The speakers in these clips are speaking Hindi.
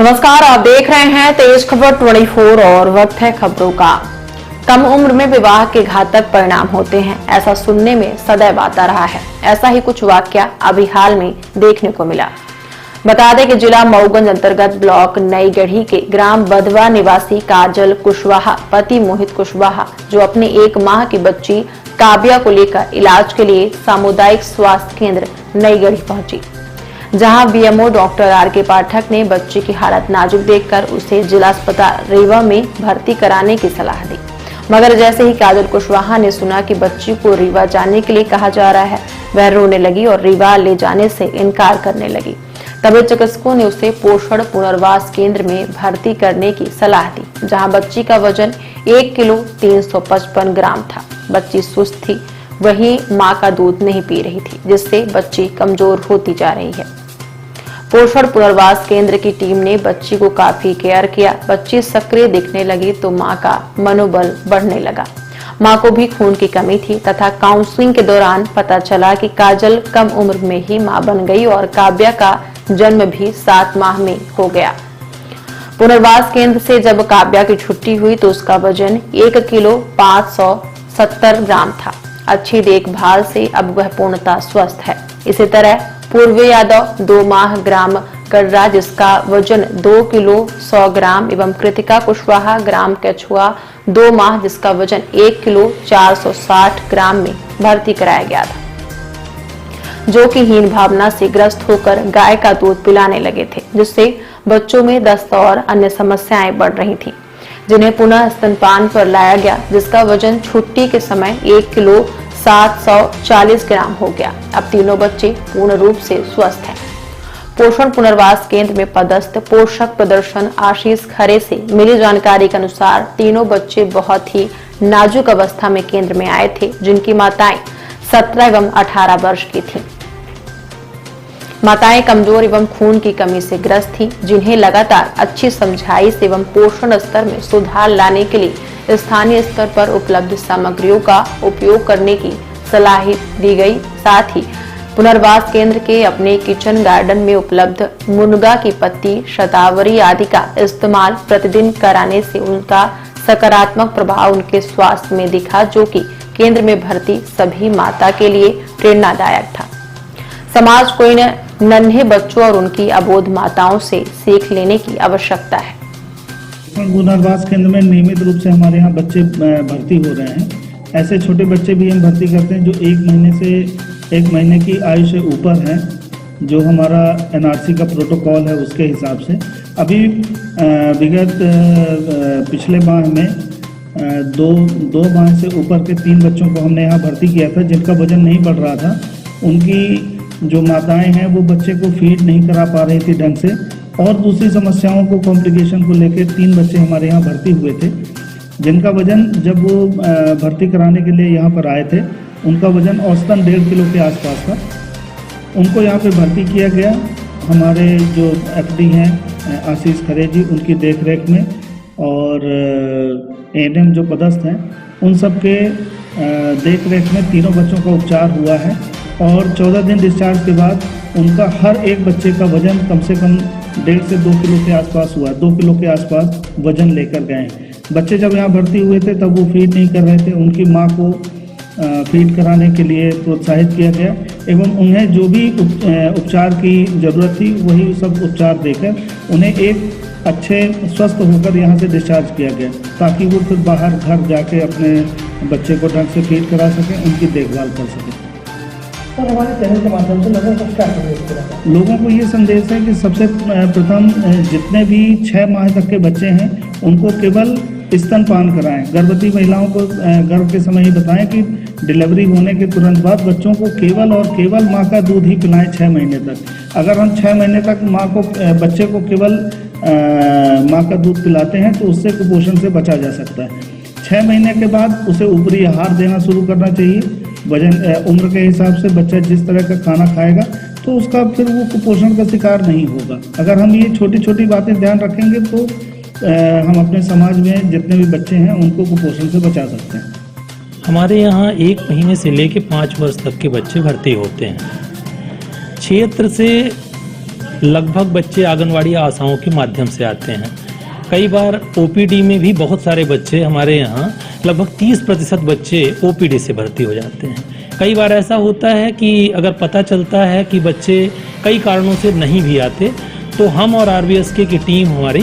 नमस्कार, आप देख रहे हैं तेज खबर 24 और वक्त है खबरों का। कम उम्र में विवाह के घातक परिणाम होते हैं, ऐसा सुनने में सदैव आता रहा है। ऐसा ही कुछ वाकया अभी हाल में देखने को मिला। बता दें कि जिला मऊगंज अंतर्गत ब्लॉक नई गढ़ी के ग्राम बधवा निवासी काजल कुशवाहा पति मोहित कुशवाहा, जो अपने 1 माह की बच्ची काव्या को लेकर इलाज के लिए सामुदायिक स्वास्थ्य केंद्र नई गढ़ी पहुंची, जहां बीएमओ डॉक्टर आर.के. पाठक ने बच्ची की हालत नाजुक देखकर उसे जिला अस्पताल रीवा में भर्ती कराने की सलाह दी। मगर जैसे ही काजल कुशवाहा ने सुना कि बच्ची को रीवा जाने के लिए कहा जा रहा है, वह रोने लगी और रीवा ले जाने से इनकार करने लगी। तभी चिकित्सकों ने उसे पोषण पुनर्वास केंद्र में भर्ती करने की सलाह दी, जहां बच्ची का वजन 1 किलो 355 ग्राम था। बच्ची सुस्त थी, वहीं मां का दूध नहीं पी रही थी, जिससे बच्ची कमजोर होती जा रही है। पोषण पुनर्वास केंद्र की टीम ने बच्ची को काफी केयर किया। बच्ची सक्रिय दिखने लगी तो मां का मनोबल बढ़ने लगा। मां को भी खून की कमी थी तथा काउंसलिंग के दौरान पता चला कि काजल कम उम्र में ही मां बन गई और काव्या का जन्म भी 7 माह में हो गया। पुनर्वास केंद्र से जब काव्या की छुट्टी हुई तो उसका वजन 1 किलो 570 ग्राम था। अच्छी देखभाल से अब वह पूर्णतः स्वस्थ है। इसी तरह पूर्व यादव 2 माह ग्राम कर्रा, जिसका वजन 2 किलो 100 ग्राम एवं कृतिका कुशवाहा ग्राम कछुआ 2 माह, जिसका वजन 1 किलो 460 ग्राम में भर्ती कराया गया था, जो कि हीन भावना से ग्रस्त होकर गाय का दूध पिलाने लगे थे, जिससे बच्चों में दस्त और अन्य समस्याएं बढ़ रही थी, जिन्हें पुनः स्तनपान पर लाया गया, जिसका वजन छुट्टी के समय 1 किलो 740 ग्राम हो गया। अब तीनों बच्चे पूर्ण रूप से स्वस्थ हैं। पोषण पुनर्वास केंद्र में पदस्थ पोषक प्रदर्शन आशीष खरे से मिली जानकारी के अनुसार तीनों बच्चे बहुत ही नाजुक अवस्था में केंद्र में आए थे, जिनकी माताएं 17 एवं 18 वर्ष की थीं। माताएं कमजोर एवं खून की कमी से ग्रस्त थीं, जिन्हें लगातार अच्छी समझाइश एवं पोषण स्तर में सुधार लाने के लिए स्थानीय स्तर पर उपलब्ध सामग्रियों का उपयोग करने की सलाह दी गई। साथ ही पुनर्वास केंद्र के अपने किचन गार्डन में उपलब्ध मुनगा की पत्ती, शतावरी आदि का इस्तेमाल प्रतिदिन कराने से उनका सकारात्मक प्रभाव उनके स्वास्थ्य में दिखा, जो कि केंद्र में भर्ती सभी माता के लिए प्रेरणादायक था। समाज को इन नन्हे बच्चों और उनकी अबोध माताओं से सीख लेने की आवश्यकता है। पुनर्वास केंद्र में नियमित रूप से हमारे यहाँ बच्चे भर्ती हो रहे हैं। ऐसे छोटे बच्चे भी हम भर्ती करते हैं जो 1 महीने की आयु से ऊपर हैं, जो हमारा एनआरसी का प्रोटोकॉल है उसके हिसाब से। अभी विगत पिछले माह में दो माह से ऊपर के 3 बच्चों को हमने यहाँ भर्ती किया था, जिनका वजन नहीं बढ़ रहा था। उनकी जो माताएं हैं वो बच्चे को फीड नहीं करा पा रही थी ढंग से, और दूसरी समस्याओं को कॉम्प्लिकेशन को लेकर 3 बच्चे हमारे यहाँ भर्ती हुए थे, जिनका वजन जब वो भर्ती कराने के लिए यहाँ पर आए थे, उनका वजन औसतन 1.5 किलो के आसपास था। उनको यहाँ पे भर्ती किया गया हमारे जो एफडी हैं आशीष खरे जी, उनकी देखरेख में, और एएनएम जो पदस्थ हैं उन सब के देखरेख में तीनों बच्चों का उपचार हुआ है। और 14 दिन डिस्चार्ज के बाद उनका हर एक बच्चे का वजन कम से कम 1.5 से 2 किलो के आसपास हुआ। 2 किलो के आसपास वजन लेकर गए। बच्चे जब यहाँ भर्ती हुए थे तब वो फीड नहीं कर रहे थे। उनकी माँ को फीड कराने के लिए प्रोत्साहित किया गया एवं उन्हें जो भी उपचार की ज़रूरत थी वही सब उपचार देकर उन्हें एक अच्छे स्वस्थ होकर यहाँ से डिस्चार्ज किया गया, ताकि वो फिर बाहर घर जाके अपने बच्चे को ढंग से फीड करा सकें, उनकी देखभाल कर सकें। और हमारे चैनल के माध्यम से लोगों को क्या संदेश है? लोगों को ये संदेश है कि सबसे प्रथम जितने भी 6 माह तक के बच्चे हैं उनको केवल स्तनपान कराएं। गर्भवती महिलाओं को गर्भ के समय ही बताएं कि डिलीवरी होने के तुरंत बाद बच्चों को केवल और केवल माँ का दूध ही पिलाएं 6 महीने तक। अगर हम 6 महीने तक बच्चे को केवल माँ का दूध पिलाते हैं तो उससे कुपोषण से बचा जा सकता है। 6 महीने के बाद उसे ऊपरी आहार देना शुरू करना चाहिए। वजन उम्र के हिसाब से बच्चा जिस तरह का खाना खाएगा तो उसका फिर वो कुपोषण का शिकार नहीं होगा। अगर हम ये छोटी छोटी बातें ध्यान रखेंगे तो हम अपने समाज में जितने भी बच्चे हैं उनको कुपोषण से बचा सकते हैं। हमारे यहाँ 1 महीने से लेकर 5 वर्ष तक के बच्चे भर्ती होते हैं। क्षेत्र से लगभग बच्चे आंगनवाड़ी आशाओं के माध्यम से आते हैं। कई बार ओपीडी में भी बहुत सारे बच्चे हमारे यहाँ लगभग 30% बच्चे ओपीडी से भर्ती हो जाते हैं। कई बार ऐसा होता है कि अगर पता चलता है कि बच्चे कई कारणों से नहीं भी आते, तो हम और आरबीएसके की टीम हमारी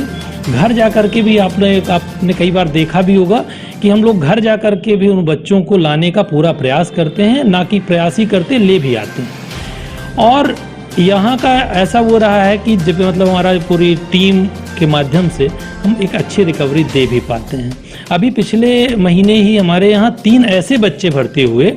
घर जा कर के भी आपने कई बार देखा भी होगा कि हम लोग घर जा कर के भी उन बच्चों को लाने का पूरा प्रयास करते हैं, ना कि प्रयास ही करते, ले भी आते हैं। और यहाँ का ऐसा वो रहा है कि जब मतलब हमारा पूरी टीम के माध्यम से हम एक अच्छी रिकवरी दे भी पाते हैं। अभी पिछले महीने ही हमारे यहाँ 3 ऐसे बच्चे भर्ती हुए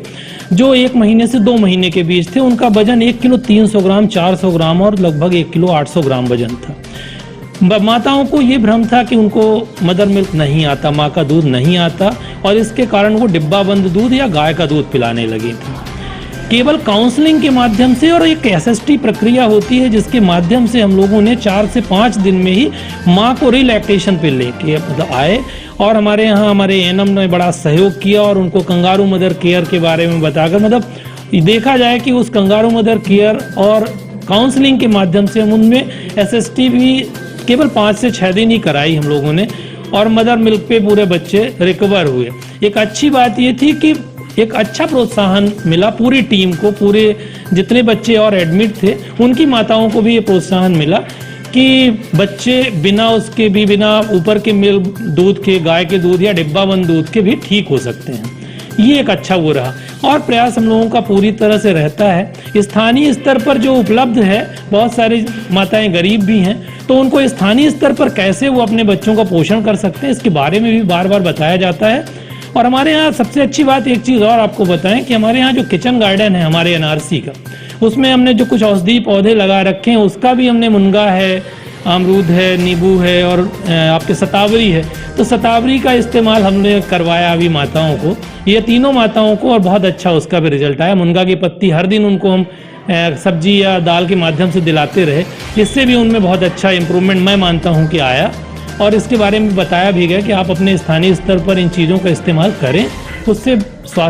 जो 1 महीने से 2 महीने के बीच थे। उनका वजन 1 किलो 300 ग्राम, 400 ग्राम और लगभग 1 किलो 800 ग्राम वजन था। माताओं को ये भ्रम था कि उनको मदर मिल्क नहीं आता, माँ का दूध नहीं आता, और इसके कारण वो डिब्बा बंद दूध या गाय का दूध पिलाने लगी थी। केवल काउंसलिंग के माध्यम से और एक एसएसटी प्रक्रिया होती है जिसके माध्यम से हम लोगों ने 4 से 5 दिन में ही माँ को रिलैक्टेशन पे लेके मतलब आए, और हमारे यहाँ हमारे एएनएम ने बड़ा सहयोग किया और उनको कंगारू मदर केयर के बारे में बताकर, मतलब देखा जाए कि उस कंगारू मदर केयर और काउंसलिंग के माध्यम से हम उनमें एसएसटी भी केवल 5 से 6 दिन ही कराई हम लोगों ने, और मदर मिल्क पे पूरे बच्चे रिकवर हुए। एक अच्छी बात ये थी कि एक अच्छा प्रोत्साहन मिला पूरी टीम को, पूरे जितने बच्चे और एडमिट थे उनकी माताओं को भी ये प्रोत्साहन मिला कि बच्चे बिना उसके भी, बिना ऊपर के मिल्क दूध के, गाय के दूध या डिब्बा बंद दूध के भी ठीक हो सकते हैं। ये एक अच्छा वो रहा, और प्रयास हम लोगों का पूरी तरह से रहता है। स्थानीय स्तर पर जो उपलब्ध है, बहुत सारी माताएं गरीब भी हैं, तो उनको स्थानीय स्तर पर कैसे वो अपने बच्चों का पोषण कर सकते हैं, इसके बारे में भी बार बार बताया जाता है। और हमारे यहाँ सबसे अच्छी बात एक चीज़ और आपको बताएं कि हमारे यहाँ जो किचन गार्डन है हमारे एनआरसी का, उसमें हमने जो कुछ औषधीय पौधे लगा रखे हैं, उसका भी हमने मुनगा है, अमरूद है, नींबू है और आपके शतावरी है, तो शतावरी का इस्तेमाल हमने करवाया अभी माताओं को, ये तीनों माताओं को, और बहुत अच्छा उसका भी रिजल्ट आया। मुनगा की पत्ती हर दिन उनको हम सब्जी या दाल के माध्यम से दिलाते रहे, इससे भी उनमें बहुत अच्छा इम्प्रूवमेंट मैं मानता हूँ कि आया। और इसके बारे में बताया भी गया कि आप अपने स्थानीय स्तर पर इन चीज़ों का इस्तेमाल करें, उससे स्वास्थ्य